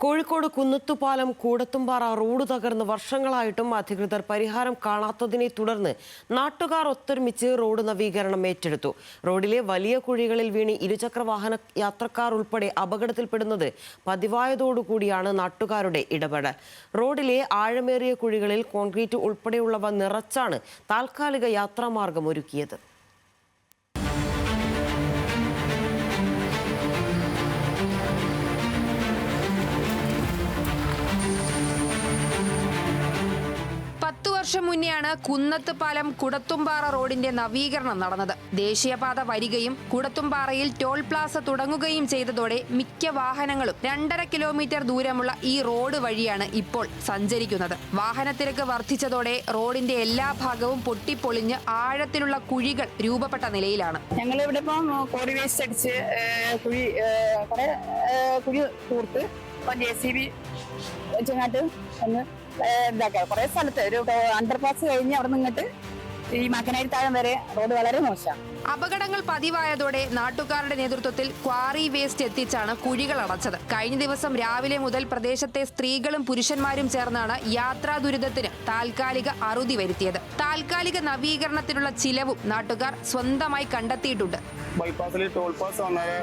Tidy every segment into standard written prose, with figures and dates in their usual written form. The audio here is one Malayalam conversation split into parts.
കോഴിക്കോട് കുന്നത്തുപാലം കൂടത്തുംപാറ റോഡ് തകർന്ന് വർഷങ്ങളായിട്ടും അധികൃതർ പരിഹാരം കാണാത്തതിനെ തുടർന്ന് നാട്ടുകാർ ഒത്തൊരുമിച്ച് റോഡ് നവീകരണം ഏറ്റെടുത്തു. റോഡിലെ വലിയ കുഴികളിൽ വീണ് ഇരുചക്രവാഹന യാത്രക്കാർ ഉൾപ്പെടെ അപകടത്തിൽപ്പെടുന്നത് പതിവായതോടുകൂടിയാണ് നാട്ടുകാരുടെ ഇടപെടൽ. റോഡിലെ ആഴമേറിയ കുഴികളിൽ കോൺക്രീറ്റ് ഉൾപ്പെടെയുള്ളവ നിറച്ചാണ് താൽക്കാലിക യാത്രാമാർഗം ഒരുക്കിയത്. വർഷം മുന്നെയാണ് കുന്നത്തുപാലം കുടത്തുംപാറ റോഡിന്റെ നവീകരണം നടന്നത്. ദേശീയപാത വരികയും കുടത്തുംപാറയിൽ ടോൾ പ്ലാസ തുടങ്ങുകയും ചെയ്തതോടെ മിക്ക വാഹനങ്ങളും 2.5 കിലോമീറ്റർ ദൂരമുള്ള ഈ റോഡ് വഴിയാണ് ഇപ്പോൾ സഞ്ചരിക്കുന്നത്. വാഹനത്തിരക്ക് വർദ്ധിച്ചതോടെ റോഡിന്റെ എല്ലാ ഭാഗവും പൊട്ടിപ്പൊളിഞ്ഞ് ആഴത്തിലുള്ള കുഴികൾ രൂപപ്പെട്ട നിലയിലാണ്. ഞങ്ങളിവിടെ ഇപ്പം കോടി വേസ്റ്റ് അടിച്ച് കുഴി തൂർത്ത് JCB വെച്ചങ്ങാട്ട് ഒന്ന് ഇതാക്കാം. കുറെ സ്ഥലത്ത് ഒരു അണ്ടർപാസ് കഴിഞ്ഞ് അവിടെ നിന്നിട്ട് ഈ മാക്കനാരി താഴം വരെ റോഡ് വളരെ മോശമാണ്. അപകടങ്ങൾ പതിവായതോടെ നാട്ടുകാരുടെ നേതൃത്വത്തിൽ ക്വാറി വേസ്റ്റ് എത്തിച്ചാണ് കുഴികൾ അടച്ചത്. കഴിഞ്ഞ ദിവസം രാവിലെ മുതൽ പ്രദേശത്തെ സ്ത്രീകളും പുരുഷന്മാരും ചേർന്നാണ് യാത്രാ ദുരിതത്തിന് താൽക്കാലിക അറുതി വരുത്തിയത്. താൽക്കാലിക നവീകരണത്തിനുള്ള ചിലവും നാട്ടുകാർ സ്വന്തമായി കണ്ടെത്തിയിട്ടുണ്ട്. ബൈപ്പാസിൽ ടോൾ പാസ് വന്നത്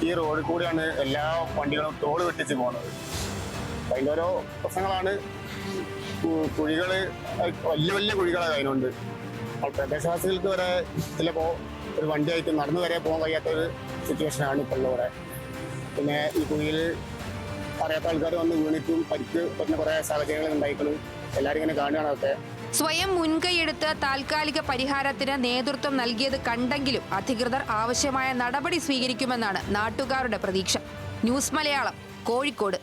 ഈ റോഡിൽ കൂടിയാണ് എല്ലാ വണ്ടികളും ടോൾ വെട്ടിച്ച് പോകുന്നത്. അതിൻ്റെ ഓരോ പ്രശ്നങ്ങളാണ്. കുഴികള് വലിയ വലിയ കുഴികളാണ് അതിനുണ്ട്. പ്രദേശവാസികൾക്ക് വരെ ചിലപ്പോൾ ഒരു വണ്ടിയായിട്ട് നടന്നു വരെ പോകാൻ കഴിയാത്തൊരു സിറ്റുവേഷനാണ് ഇപ്പോൾ ഇവിടെ. പിന്നെ ഈ കുഴിയിൽ അറിയാത്ത ആൾക്കാർ വന്ന് വീണിട്ടും പരിക്ക് പറ്റുന്ന കുറേ സാഹചര്യങ്ങൾ ഉണ്ടായിക്കളും എല്ലാവരും ഇങ്ങനെ കാണുകയാണ്. അതൊക്കെ സ്വയം മുൻകൈയെടുത്ത് താൽക്കാലിക പരിഹാരത്തിന് നേതൃത്വം നൽകിയത് കണ്ടെങ്കിലും അധികൃതർ ആവശ്യമായ നടപടി സ്വീകരിക്കുമെന്നാണ് നാട്ടുകാരുടെ പ്രതീക്ഷ. ന്യൂസ് മലയാളം, കോഴിക്കോട്.